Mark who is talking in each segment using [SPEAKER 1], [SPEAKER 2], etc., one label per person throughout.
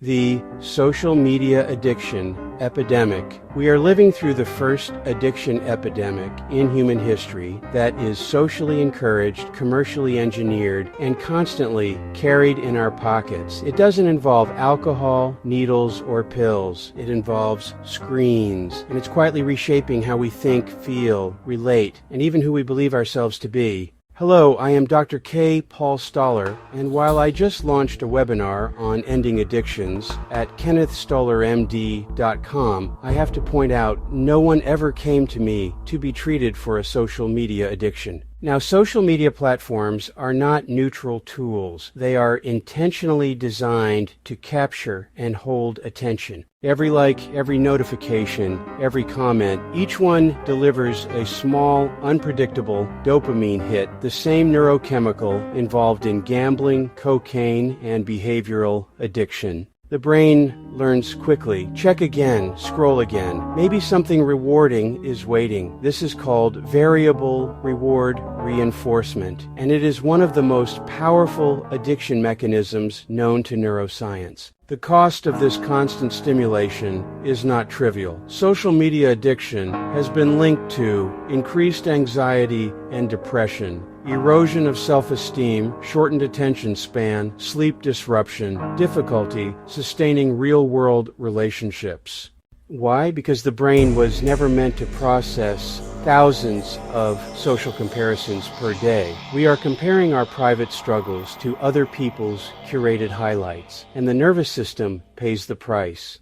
[SPEAKER 1] The social media addiction epidemic. We are living through the first addiction epidemic in human history that is socially encouraged, commercially engineered, and constantly carried in our pockets. It doesn't involve alcohol, needles, or pills. It involves screens, and it's quietly reshaping how we think, feel, relate, and even who we believe ourselves to be. Hello, I am Dr. K. Paul Stoller, and while I just launched a webinar on ending addictions at kennethstollermd.com, I have to point out no one ever came to me to be treated for a social media addiction. Now, social media platforms are not neutral tools. They are intentionally designed to capture and hold attention. Every like, every notification, every comment, each one delivers a small, unpredictable dopamine hit, the same neurochemical involved in gambling, cocaine, and behavioral addiction. The brain learns quickly. Check again, scroll again. Maybe something rewarding is waiting. This is called variable reward reinforcement, and it is one of the most powerful addiction mechanisms known to neuroscience. The cost of this constant stimulation is not trivial. Social media addiction has been linked to increased anxiety and depression, erosion of self-esteem, shortened attention span, sleep disruption, difficulty sustaining real-world relationships. Why? Because the brain was never meant to process thousands of social comparisons per day. We are comparing our private struggles to other people's curated highlights, and the nervous system pays the price.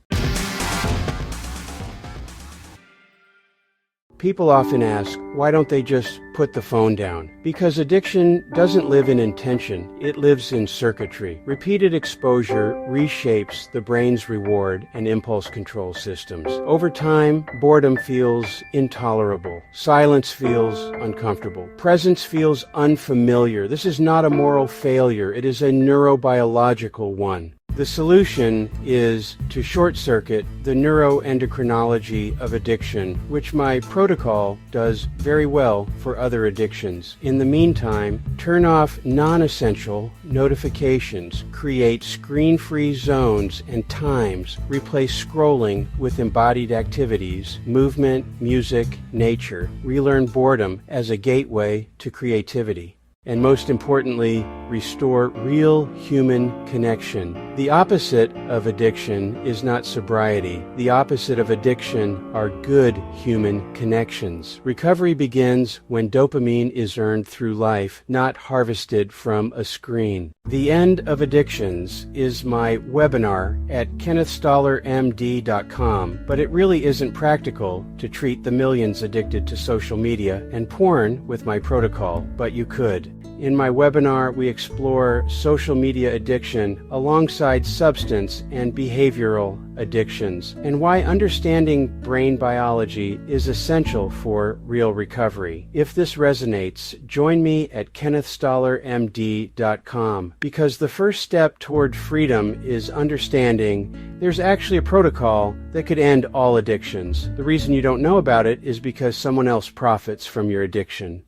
[SPEAKER 1] People often ask, why don't they just put the phone down? Because addiction doesn't live in intention, it lives in circuitry. Repeated exposure reshapes the brain's reward and impulse control systems. Over time, boredom feels intolerable. Silence feels uncomfortable. Presence feels unfamiliar. This is not a moral failure, it is a neurobiological one. The solution is to short-circuit the neuroendocrinology of addiction, which my protocol does very well for other addictions. In the meantime, turn off non-essential notifications, create screen-free zones and times, replace scrolling with embodied activities, movement, music, nature, relearn boredom as a gateway to creativity. And most importantly, restore real human connection. The opposite of addiction is not sobriety. The opposite of addiction are good human connections. Recovery begins when dopamine is earned through life, not harvested from a screen. The End of Addictions is my webinar at kennethstollermd.com, but it really isn't practical to treat the millions addicted to social media and porn with my protocol, but you could. In my webinar, we explore social media addiction alongside substance and behavioral addictions, and why understanding brain biology is essential for real recovery. If this resonates, join me at kennethstollermd.com, because the first step toward freedom is understanding there's actually a protocol that could end all addictions. The reason you don't know about it is because someone else profits from your addiction.